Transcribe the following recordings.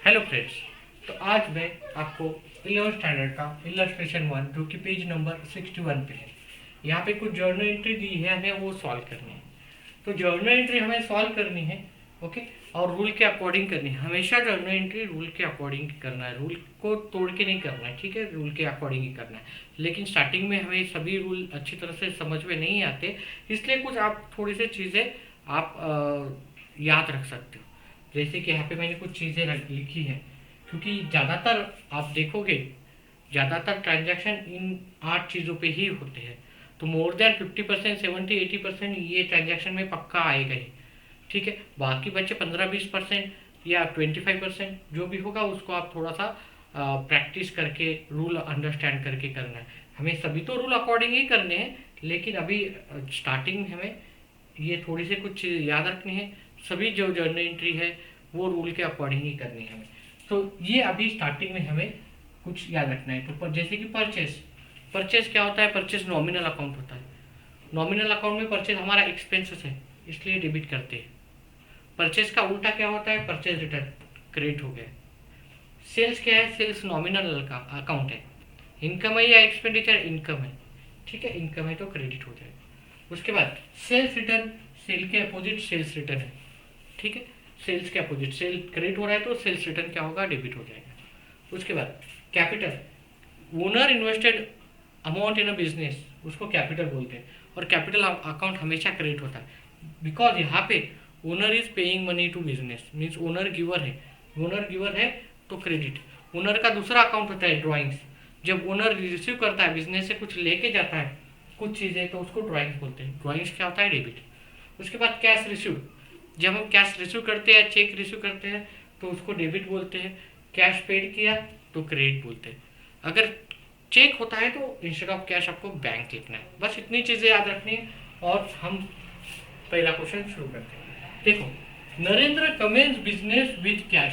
Hello friends. तो आज मैं आपको 11th स्टैंडर्ड का इलस्ट्रेशन 1 जो कि पेज नंबर 61 पे है, यहाँ पे कुछ जर्नल एंट्री दी है, हमें वो सॉल्व करनी है। तो जर्नल एंट्री हमें सॉल्व करनी है, ओके, और रूल के अकॉर्डिंग करनी है। हमेशा जर्नल एंट्री रूल के अकॉर्डिंग करना है, रूल को तोड़ के नहीं करना है, ठीक है, रूल के अकॉर्डिंग ही करना है। लेकिन स्टार्टिंग में हमें सभी रूल अच्छी तरह से समझ में नहीं आते, इसलिए कुछ आप थोड़ी सी चीज़ें आप याद रख सकते हो। जैसे कि यहाँ पे मैंने कुछ चीज़ें लिखी हैं, क्योंकि ज़्यादातर आप देखोगे ज़्यादातर ट्रांजैक्शन इन 8 चीज़ों पे ही होते हैं। तो मोर देन 50%, 70-80% ये ट्रांजैक्शन में पक्का आएगा ही, ठीक है। बाकी बच्चे 15-20% या 25% जो भी होगा उसको आप थोड़ा सा प्रैक्टिस करके रूल अंडरस्टैंड करके करना है। हमें सभी तो रूल अकॉर्डिंग ही करने हैं, लेकिन अभी स्टार्टिंग में हमें ये थोड़ी सी कुछ चीज़ याद रखनी है। सभी जो जर्नल एंट्री है वो रूल के अकॉर्डिंग ही करनी है हमें। तो ये अभी स्टार्टिंग में हमें कुछ याद रखना है। तो जैसे कि परचेज क्या होता है? परचेज नॉमिनल अकाउंट होता है। नॉमिनल अकाउंट में परचेज हमारा एक्सपेंसेस है, इसलिए डेबिट करते हैं। परचेज का उल्टा क्या होता है? परचेज रिटर्न, क्रेडिट हो गया। सेल्स क्या है? सेल्स नॉमिनल का अकाउंट है। इनकम है या एक्सपेंडिचर? इनकम है, ठीक है, इनकम है तो क्रेडिट हो जाएगा। उसके बाद सेल्स रिटर्न, सेल के अपोजिट सेल्स रिटर्न है, ठीक है। सेल्स के अपोजिट सेल क्रेडिट हो रहा है तो सेल्स रिटर्न क्या होगा? डेबिट हो जाएगा। उसके बाद capital, owner invested amount in a business, उसको कैपिटल बोलते हैं। और कैपिटल अकाउंट हमेशा क्रेडिट होता है, बिकॉज यहाँ पे owner is paying money to business, means owner giver है। ओनर गिवर है तो क्रेडिट। ओनर का दूसरा अकाउंट होता है ड्राइंग्स। जब ओनर रिसीव करता है, बिजनेस से कुछ लेके जाता है कुछ चीज़ें, तो उसको ड्राइंग्स बोलते हैं। ड्राइंग्स क्या होता है? डेबिट। उसके बाद कैश रिसीव, जब हम कैश रिसीव करते हैं, चेक रिसीव करते हैं तो उसको डेबिट बोलते हैं। कैश पेड किया तो क्रेडिट बोलते हैं। अगर चेक होता है तो इंस्टेड ऑफ कैश आपको बैंक लिखना है। बस इतनी चीज़ें याद रखनी है और हम पहला क्वेश्चन शुरू करते हैं। देखो, Narendra commence business with cash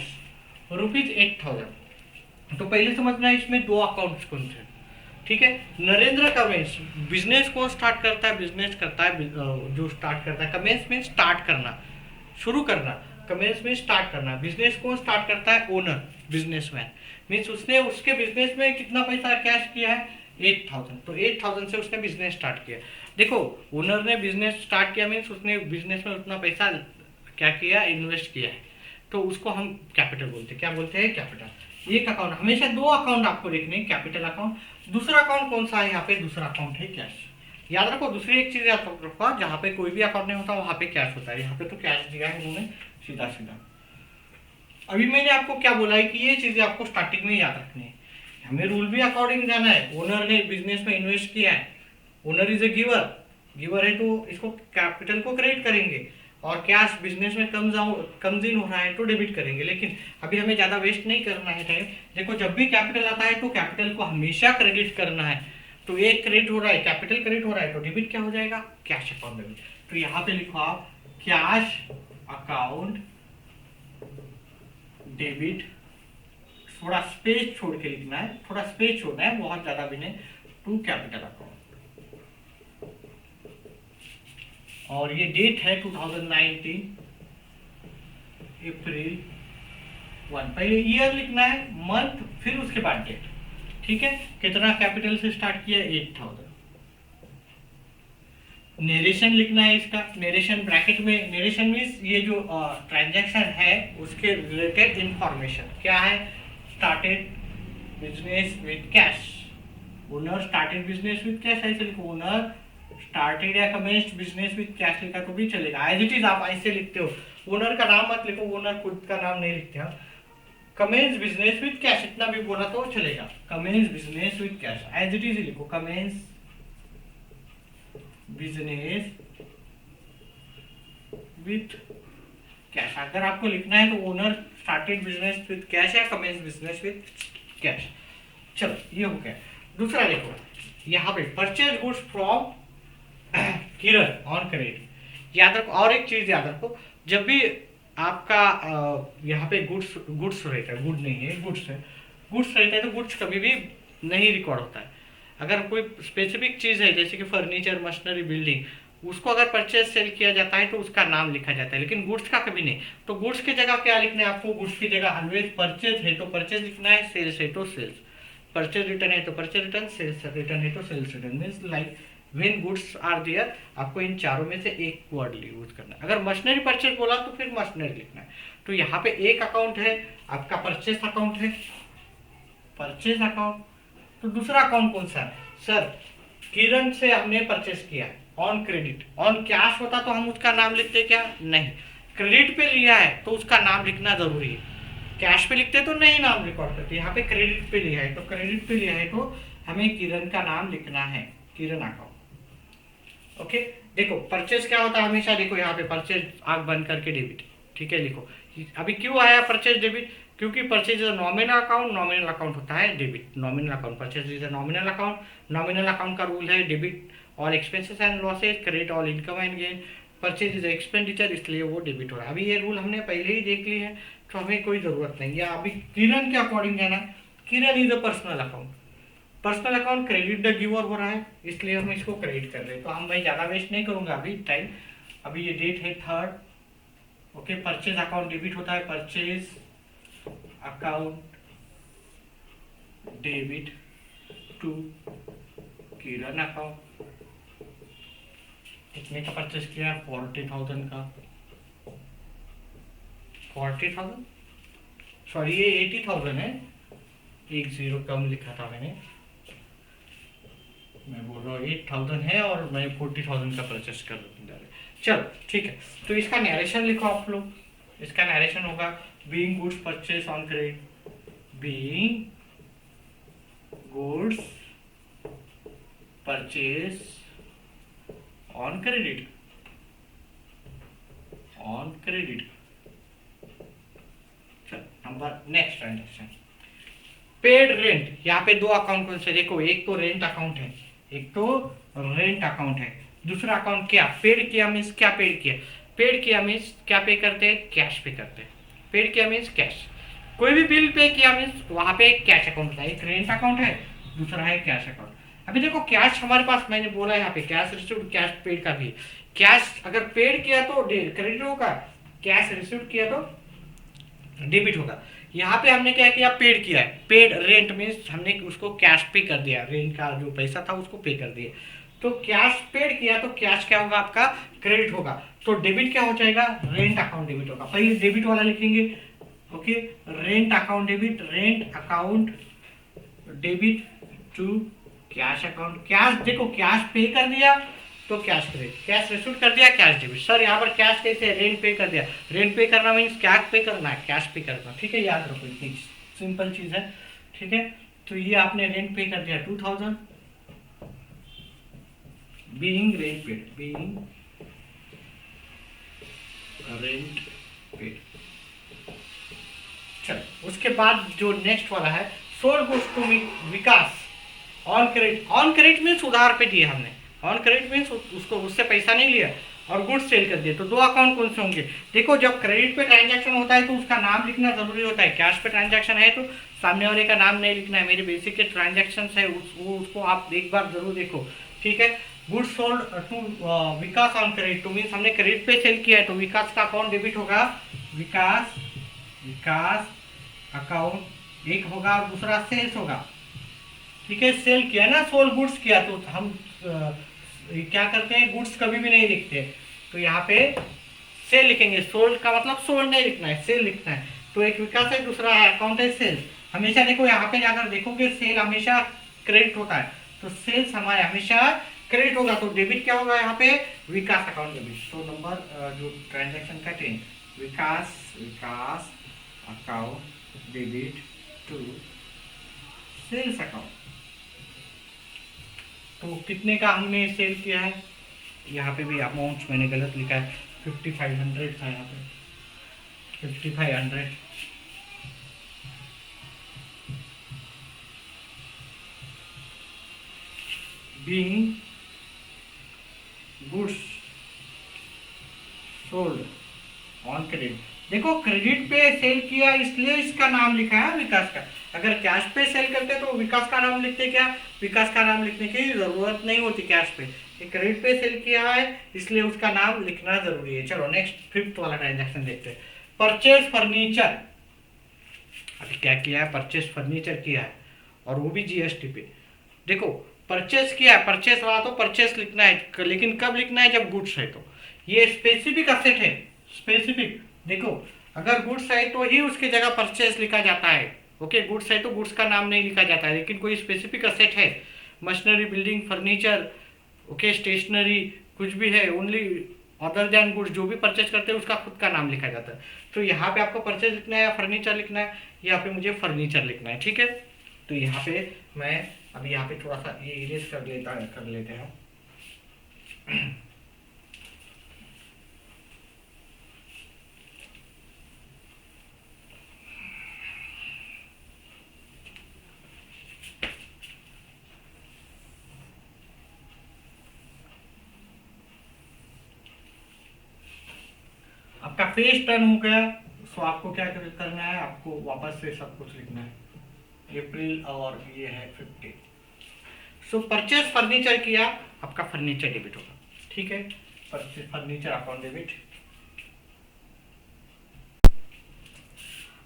₹8,000। तो पहले समझना है इसमें दो अकाउंट्स कौन से, ठीक है। नरेंद्र कमेंस बिजनेस को स्टार्ट करता है, बिजनेस करता है, जो स्टार्ट करता है। कमेंस मीन स्टार्ट करना, शुरू करना। कमेंस में स्टार्ट करना। बिजनेस को स्टार्ट करता है ओनर, बिजनेसमैन, मीन्स उसने उसके बिजनेस में कितना पैसा कैश किया है? 8,000। तो 8,000 से उसने बिजनेस स्टार्ट किया। देखो, ओनर ने बिजनेस स्टार्ट किया मीन्स उसने बिजनेस में उतना पैसा क्या किया? इन्वेस्ट किया है, तो उसको हम कैपिटल बोलते हैं। क्या बोलते हैं? कैपिटल। एक अकाउंट, हमेशा दो अकाउंट आपको देखने, कैपिटल अकाउंट। दूसरा अकाउंट कौन सा है? यहाँ पे दूसरा अकाउंट है कैश। याद रखो, दूसरी एक चीज याद रखो, जहाँ पे कोई भी अकाउंट नहीं होता वहाँ पे कैश होता है। यहाँ पे तो कैश दिया है उन्होंने सीधा सीधा। अभी मैंने आपको क्या बोला है कि ये चीजें आपको स्टार्टिंग में याद रखनी है। हमें रूल भी अकॉर्डिंग जाना है। ओनर ने बिजनेस में इन्वेस्ट किया है, owner is a giver, giver है तो इसको कैपिटल को क्रेडिट करेंगे। और कैश बिजनेस में कम्स इन हो रहा है तो डेबिट करेंगे। लेकिन अभी हमें ज्यादा वेस्ट नहीं करना है टाइम। देखो, जब भी कैपिटल आता है तो कैपिटल को हमेशा क्रेडिट करना है। तो एक क्रेडिट हो रहा है, कैपिटल क्रेडिट हो रहा है, तो डेबिट क्या हो जाएगा? Cash account debit. तो यहाँ पे लिखो आप कैश अकाउंट डेबिट। थोड़ा स्पेस छोड़ के लिखना है, थोड़ा स्पेस छोड़ना है, बहुत ज्यादा भी नहीं। To capital account. और ये डेट है 2019 अप्रैल 1। पहले ईयर लिखना है, मंथ, फिर उसके बाद डेट, ठीक है। कितना कैपिटल से स्टार्ट किया? 8,000। नेरेशन लिखना है इसका। नेरेशन ब्रैकेट में, नेरेशन मीन्स ये जो ट्रांजैक्शन है उसके रिलेटेड इंफॉर्मेशन क्या है? Started business with cash, owner started business with cash, ऐसे लिखो। ओनर स्टार्टेड या कमेंस्ड बिजनेस विद कैश लिखा तो भी चलेगा, एज इट इज आप ऐसे लिखते हो। ओनर का नाम मत लिखो, ओनर खुद का नाम नहीं लिखते हैं। कमेंस बिजनेस विद कैश इतना भी बोला तो चलेगा। Commence business with cash as it is लिखो। Commence business with cash. अगर आपको लिखना है तो owner started business with cash या कमेंस बिजनेस विद कैश। चलो, ये हो गया। दूसरा देखो, यहाँ पे purchase goods from Kiran on credit. याद रखो, और एक चीज याद रखो, जब भी आपका यहाँ पे गुड्स रहता है, गुड नहीं है, गुड्स है, गुड्स रहता है तो गुड्स कभी भी नहीं रिकॉर्ड होता है। अगर कोई स्पेसिफिक चीज़ है जैसे कि फर्नीचर, मशीनरी, बिल्डिंग, उसको अगर परचेज सेल किया जाता है तो उसका नाम लिखा जाता है, लेकिन गुड्स का कभी नहीं। तो गुड्स की जगह क्या लिखना है आपको, गुड्स की जगह ऑलवेज परचेज है तो परचेज लिखना है, सेल्स है तो सेल्स, परचेज रिटर्न है तो परचेज रिटर्न, सेल्स रिटर्न है तो sales return. Means like when goods are there, आपको इन चारों में से एक वर्ड यूज करना है। अगर मशीनरी परचेज बोला तो फिर मशीनरी लिखना है। तो यहाँ पे एक अकाउंट है आपका परचेज अकाउंट है, परचेज अकाउंट। तो दूसरा अकाउंट कौन सा है सर, किरण से हमने परचेज किया है ऑन क्रेडिट। ऑन कैश होता तो हम उसका नाम लिखते क्या, नहीं। क्रेडिट पे लिया है तो उसका नाम लिखना जरूरी है, कैश पे लिखते तो नहीं नाम रिकॉर्ड करते। यहाँ पे क्रेडिट पे लिया है तो क्रेडिट पे लिया है तो हमें किरण का नाम लिखना है, किरण अकाउंट। ओके, देखो परचेज क्या होता है हमेशा, देखो यहाँ पे परचेज आग बंद करके डेबिट, ठीक है। लिखो अभी क्यों आया परचेज डेबिट, क्योंकि purchase is nominal account, nominal account होता है debit, nominal account. Purchase is nominal account, nominal account का रूल है debit all expenses and losses, credit all income and gain. Purchase is expenditure, इसलिए वो debit हो रहा है। अभी ये रूल हमने पहले ही देख ली है तो हमें कोई जरूरत नहीं है। अभी किरण के अकॉर्डिंग है ना, Kiran is a personal account, personal account credit the giver हो रहा है इसलिए हम इसको क्रेडिट कर रहे हैं। तो हम भाई ज़्यादा वेस्ट नहीं करूँगा अभी टाइम। अभी ये डेट है 3rd, okay. Purchase account debit होता है, purchase account debit to Kiran account. कितने का परचेज किया, 40,000 का, 40,000 सॉरी ये 80,000 है, एक जीरो कम लिखा था मैंने, मैं बोल रहा हूँ 8,000 है और मैं 40,000 का परचेस कर रहा। चलो ठीक है, तो इसका नरेशन लिखो आप लोग। इसका नरेशन होगा being goods purchase on credit, being goods purchase on credit, on credit. Number next transaction, paid rent. यहाँ पे दो अकाउंट कौन से, देखो एक तो रेंट अकाउंट है, एक तो रेंट अकाउंट है। दूसरा अकाउंट क्या, पेड किया मीन्स क्या पेड किया, पेड किया मीन्स क्या पे करते हैं, कैश पे करते हैं। पेड किया मीन्स कैश, कोई भी बिल पे किया मीन्स वहां पे एक कैश अकाउंट होता है, एक रेंट अकाउंट है, दूसरा है कैश अकाउंट। अभी देखो कैश हमारे पास, मैंने बोला यहाँ पे कैश रिसीव्ड, कैश पेड का भी। कैश अगर पेड किया तो क्रेडिट होगा, कैश रिसीव्ड किया तो डेबिट होगा। यहाँ पे हमने क्या किया, पेड किया है, पेड रेंट मीन्स हमने उसको कैश पे कर दिया, रेंट का जो पैसा था उसको पे कर दिया। तो कैश पेड किया तो कैश क्या होगा आपका, क्रेडिट होगा। तो डेबिट क्या हो जाएगा, रेंट अकाउंट डेबिट होगा। पहले डेबिट वाला लिखेंगे, okay, rent account debit, rent account debit to cash account. Cash देखो कैश पे कर दिया तो कैश क्रेडिट, कैश रिसीव कर दिया कैश डेबिट। सर यहाँ पर कैश कैसे, रेंट पे कर दिया, रेंट पे करना मीन्स कैश पे करना है, कैश पे करना, ठीक है, याद रखो इतनी सिंपल चीज है, ठीक है। तो ये आपने रेंट पे कर दिया 2,000, being rent paid, being rent paid. चलो उसके बाद जो नेक्स्ट वाला है, sold goods to Vikas on credit. On credit means उधार पे दिए हमने, ऑन क्रेडिट मीन्स उसको उससे पैसा नहीं लिया और गुड्स सेल कर दिए। तो दो अकाउंट कौन से होंगे, देखो जब क्रेडिट पे ट्रांजैक्शन होता है तो उसका नाम लिखना जरूरी होता है, कैश पे ट्रांजैक्शन है तो सामने वाले का नाम नहीं लिखना है। मेरे बेसिक के ट्रांजैक्शन है उसको आप एक बार जरूर देखो, ठीक है। Goods sold to Vikas on credit to means हमने क्रेडिट पे सेल किया है तो विकास का अकाउंट डेबिट होगा, विकास विकास अकाउंट एक होगा और दूसरा सेल्स होगा, ठीक है। सेल किया ना, सोल्ड गुड्स किया तो हम क्या करते हैं, गुड्स कभी भी नहीं लिखते, तो यहाँ पे सेल लिखेंगे। सोल्ड का मतलब सोल्ड नहीं लिखना है, सेल लिखना है। तो एक विकास है, दूसरा अकाउंट है सेल्स। हमेशा देखो यहाँ पे अगर देखोगे सेल हमेशा क्रेडिट होता है तो सेल्स हमारे हमेशा क्रेडिट होगा। तो डेबिट क्या होगा यहाँ पे, विकास अकाउंट डेबिट। तो नंबर जो ट्रांजेक्शन का 10, Vikas Vikas account debit to sales account. तो कितने का हमने सेल किया है, यहाँ पे भी अमाउंट मैंने गलत लिखा है, 5500 था यहाँ पे, 5500। Being goods sold on credit. देखो क्रेडिट पे सेल किया इसलिए इसका नाम लिखा है विकास का। अगर कैश पे सेल करते तो विकास का नाम लिखते क्या, विकास का नाम लिखने की जरूरत नहीं होती कैश पे, ये क्रेडिट पे सेल किया है, इसलिए उसका नाम लिखना जरूरी है। चलो नेक्स्ट 5th वाला ट्रांजैक्शन देखते हैं। परचेज फर्नीचर, अभी क्या किया है, परचेज फर्नीचर किया है और वो भी जीएसटी पे। देखो परचेस किया है, परचेस वाला तो परचेस लिखना है, लेकिन कब लिखना है, जब गुड्स है तो। ये स्पेसिफिक असेट है, स्पेसिफिक। देखो अगर गुड्स है तो ही उसकी जगह परचेस लिखा जाता है। ओके, गुड्स है तो गुड्स का नाम नहीं लिखा जाता है, लेकिन कोई स्पेसिफिक असेट है, machinery, building, furniture, okay, stationery, कुछ भी है, ओनली अदर देन गुड्स, जो भी परचेज करते हैं उसका खुद का नाम लिखा जाता है। तो यहाँ पे आपको परचेज लिखना है या फर्नीचर लिखना है, यहाँ पे मुझे फर्नीचर लिखना है, ठीक है। तो यहाँ पे मैं अभी यहाँ पे थोड़ा सा ये इरेज कर लेते हैं। आपका पेज टर्न हो गया, सो आपको क्या करना है, आपको वापस से सब कुछ लिखना है, अप्रैल और ये है 50। सो परचेज फर्नीचर किया, आपका फर्नीचर डेबिट होगा, ठीक है। Purchase furniture account debit.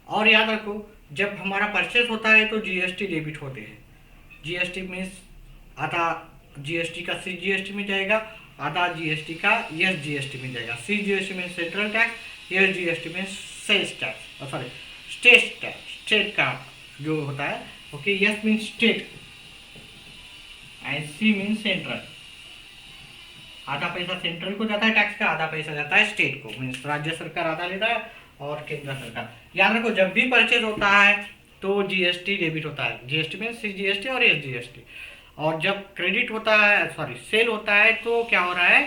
और याद रखो जब हमारा परचेज होता है तो जीएसटी डेबिट होते हैं। जीएसटी मीन्स आधा जीएसटी का सीजीएसटी में जाएगा, आधा जीएसटी का एसजीएसटी में जाएगा। CGST means central tax, SGST means sales tax, sorry state tax, state का जो होता है। Okay, S means state and C means central. आधा पैसा सेंट्रल को जाता है टैक्स का, आधा पैसा जाता है स्टेट को, मीन्स राज्य सरकार आधा लेता है और केंद्र सरकार। याद रखो जब भी परचेज होता है तो जीएसटी डेबिट होता है, जीएसटी में सीजीएसटी और एसजीएसटी। और जब क्रेडिट होता है, सॉरी सेल होता है, तो क्या हो रहा है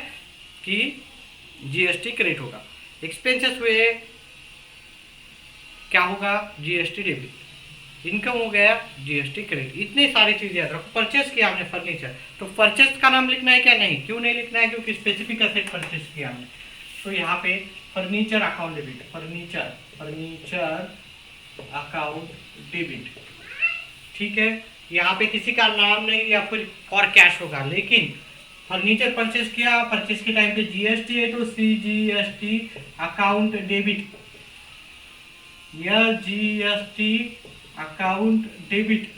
कि जीएसटी क्रेडिट होगा। एक्सपेंसेस हुए क्या होगा, जीएसटी डेबिट। इनकम हो गया जीएसटी क्रेडिट। इतनी सारी चीजें याद रखो। परचेस किया हमने फर्नीचर, तो परचेस का नाम लिखना है क्या, नहीं, क्यों नहीं लिखना है, क्योंकि स्पेसिफिक असेट परचेस किया हमने। तो यहाँ पे furniture account debit, furniture account debit, ठीक है। यहाँ पे किसी का नाम नहीं या फिर और कैश होगा, लेकिन फर्नीचर परचेस किया, परचेस के टाइम पे जीएसटी है तो सीजीएसटी अकाउंट डेबिट, यह GST account debit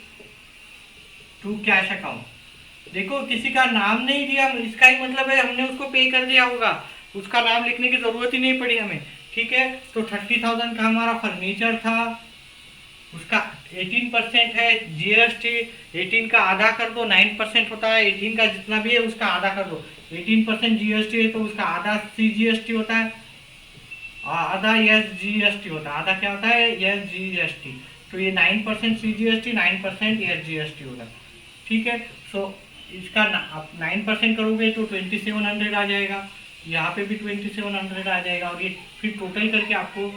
to cash account. देखो किसी का नाम नहीं दिया, इसका ही मतलब है हमने उसको पे कर दिया होगा, उसका नाम लिखने की जरूरत ही नहीं पड़ी हमें, ठीक है। तो 30,000 का हमारा फर्नीचर था, उसका 18% है जीएसटी। 18 का आधा कर दो, 9% होता है। 18 का जितना भी है उसका आधा कर दो, 18% जीएसटी है तो उसका आधा सीजीएसटी होता है, आधा एसजीएसटी होता है। आधा क्या होता है, एसजीएसटी। तो ये 9% सीजीएसटी, 9% एसजीएसटी होगा, ठीक है। सो इसका आप 9% करोगे तो 2700 आ जाएगा, यहाँ पे भी 2700 आ जाएगा, और ये फिर टोटल करके आपको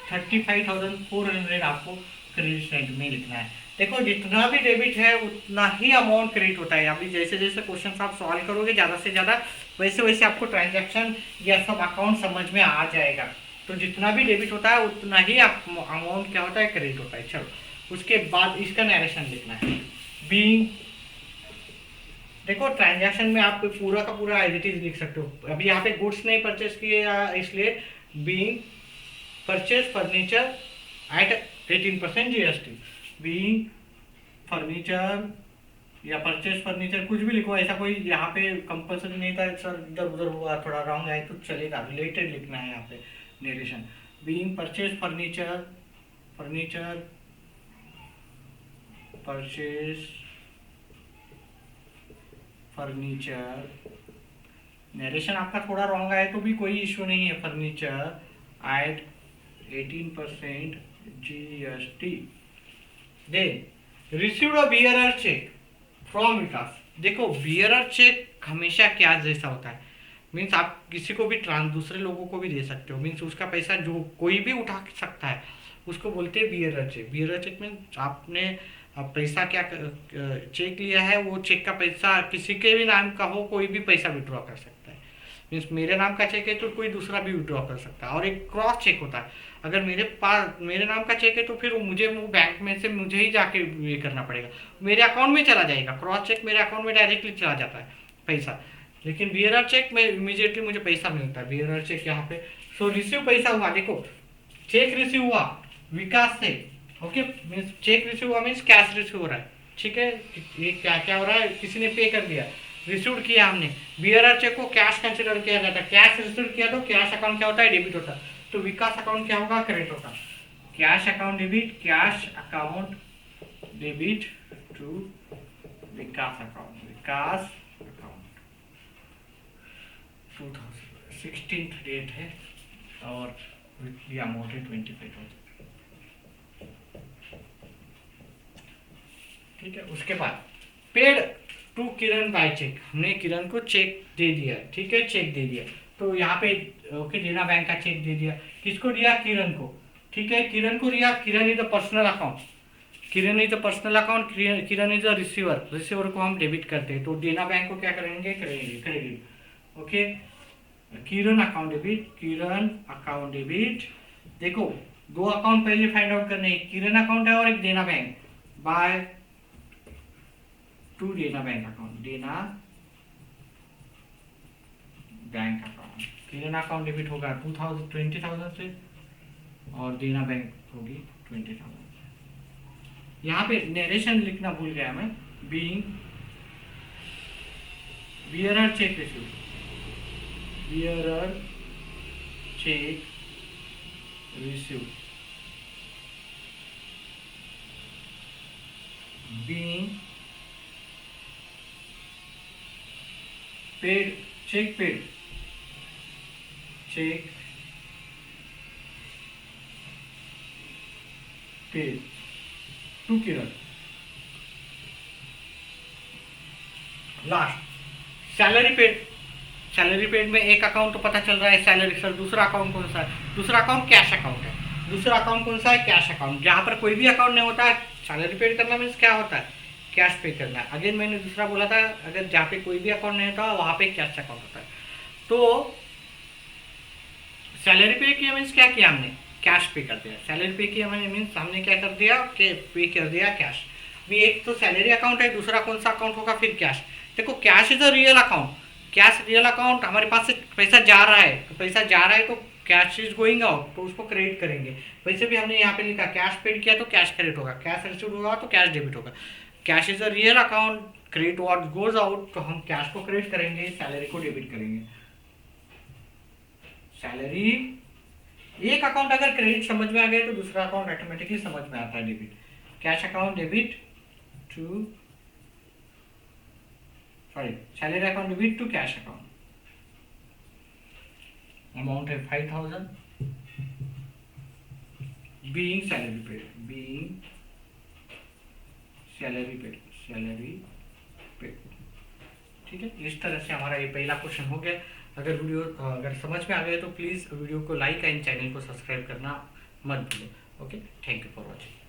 35,400 आपको क्रेडिट साइड में लिखना है। देखो जितना भी डेबिट है उतना ही अमाउंट क्रेडिट होता है। अभी जैसे जैसे क्वेश्चन आप सॉल्व करोगे ज़्यादा से ज़्यादा, वैसे वैसे आपको ट्रांजैक्शन या सब अकाउंट समझ में आ जाएगा। तो जितना भी डेबिट होता है उतना ही अमाउंट क्या होता है, क्रेडिट होता है। चलो उसके बाद इसका नरेशन लिखना है। बीइंग, देखो ट्रांजैक्शन में आप पूरा का पूरा एज इट इज लिख सकते हो। अभी यहाँ पे गुड्स नहीं परचेस किए, इसलिए being purchase furniture at 18% GST. Being furniture या परचेस फर्नीचर कुछ भी लिखो, ऐसा कोई यहाँ पे कंपल्सरी नहीं था। सर इधर उधर हुआ, थोड़ा रॉन्ग आए तो चलेगा, रिलेटेड लिखना है यहाँ पे narration. Being purchase furniture, purchase furniture, narration आपका थोड़ा रॉन्ग आए तो भी कोई इश्यू नहीं है। Furniture at 18% GST. Then received a bearer cheque from Vikas. देखो बियरर चेक हमेशा क्या जैसा होता है, मीन्स आप किसी को भी दूसरे लोगों को भी दे सकते हो, मीन्स उसका पैसा जो कोई भी उठा सकता है उसको बोलते हैं bearer cheque. Bearer cheque means आपने पैसा क्या चेक लिया है, वो चेक का पैसा किसी के भी नाम का हो, कोई भी पैसा विड्रॉ कर सकता है। मीन्स मेरे नाम का चेक है तो कोई दूसरा भी विड्रॉ कर सकता है। और एक क्रॉस चेक होता है, अगर मेरे पास मेरे नाम का चेक है तो फिर मुझे वो बैंक में से मुझे ही जाके ये करना पड़ेगा, मेरे अकाउंट में चला जाएगा। क्रॉस चेक मेरे अकाउंट में डायरेक्टली चला जाता है पैसा। लेकिन बियरर चेक में इमीडिएटली मुझे पैसा मिलता है, बियरर चेक यहाँ पे। सो रिसीव पैसा हुआ, देखो चेक रिसीव हुआ विकास से, ओके मीन्स चेक रिसीव हुआ मीन्स कैश रिसीव हो रहा है, ठीक है। ये क्या क्या हो रहा है, किसी ने पे कर दिया, रिसीव किया हमने। बियरर चेक को कैश कंसिडर किया जाता है, कैश रिसीव किया तो कैश अकाउंट क्या होता है, डेबिट होता है। तो विकास अकाउंट क्या होगा, क्रेडिट होगा। Cash account debit, cash account debit to Vikas account, Vikas account 2016 debt है और वीकली अमाउंट है 25,000, ठीक है। उसके बाद paid to Kiran by cheque, हमने किरण को चेक दे दिया, ठीक है, चेक दे दिया। तो यहाँ पे ओके देना बैंक का चेक दे दिया, किसको दिया, किरण को, ठीक है, किरण को दिया। Kiran is the personal account, Kiran is the personal account, Kiran is the receiver, receiver को हम डेबिट करते हैं। तो देना बैंक को क्या करेंगे, क्रेडिट, क्रेडिट, ओके। किरण अकाउंट डेबिट, किरण अकाउंट डेबिट। देखो दो अकाउंट पहले फाइंड आउट करने, किरण अकाउंट है और एक देना बैंक, बाय टू देना बैंक अकाउंट, देना बैंक अकाउंट। किरण अकाउंट डेबिट होगा 20,000 से और देना बैंक होगी 20,000। यहाँ पे नरेशन लिखना भूल गया मैं, being bearer cheque receive, bearer cheque receive, being paid, cheque paid, cheque paid to Kiran. Last salary paid, salary paid में एक अकाउंट तो पता चल रहा है सैलरी, सर दूसरा अकाउंट कौन सा है, दूसरा अकाउंट कैश अकाउंट है। दूसरा अकाउंट कौन सा है, कैश अकाउंट। जहाँ पर कोई भी अकाउंट नहीं होता है, सैलरी पेड करना मीन्स क्या होता है, कैश पे करना है। अगेन मैंने दूसरा बोला था, अगर जहाँ पे कोई भी अकाउंट नहीं होता वहाँ पे कैश अकाउंट होता है। तो सैलरी पे किया मीन्स क्या किया हमने, कैश पे कर दिया। सैलरी पे किया मैंने मीन्स हमने क्या कर दिया, पे कर दिया कैश। भी एक तो सैलरी अकाउंट है, दूसरा कौन सा अकाउंट होगा, फिर कैश। देखो cash is a real account, cash real account, हमारे पास से पैसा जा रहा है, तो पैसा जा रहा है तो कैश इज गोइंग आउट, तो उसको क्रेडिट करेंगे। वैसे भी हमने यहाँ पे लिखा कैश पेड किया तो कैश क्रेडिट होगा, कैश रिसीव होगा तो कैश डेबिट होगा। Cash is a real account, credit what goes out, तो हम कैश को क्रेडिट करेंगे, सैलरी को डेबिट करेंगे। सैलरी, एक अकाउंट अगर क्रेडिट समझ में आ गया तो दूसरा अकाउंट ऑटोमेटिकली समझ में आता है, debit. Cash account debit to, sorry salary account debit to cash account. Amount है 5,000, being salary paid, being salary paid, salary paid, ठीक है। इस तरह से हमारा ये पहला क्वेश्चन हो गया। अगर वीडियो अगर समझ में आ गया तो प्लीज़ वीडियो को लाइक एंड चैनल को सब्सक्राइब करना मत भूलो। Okay, thank you for watching.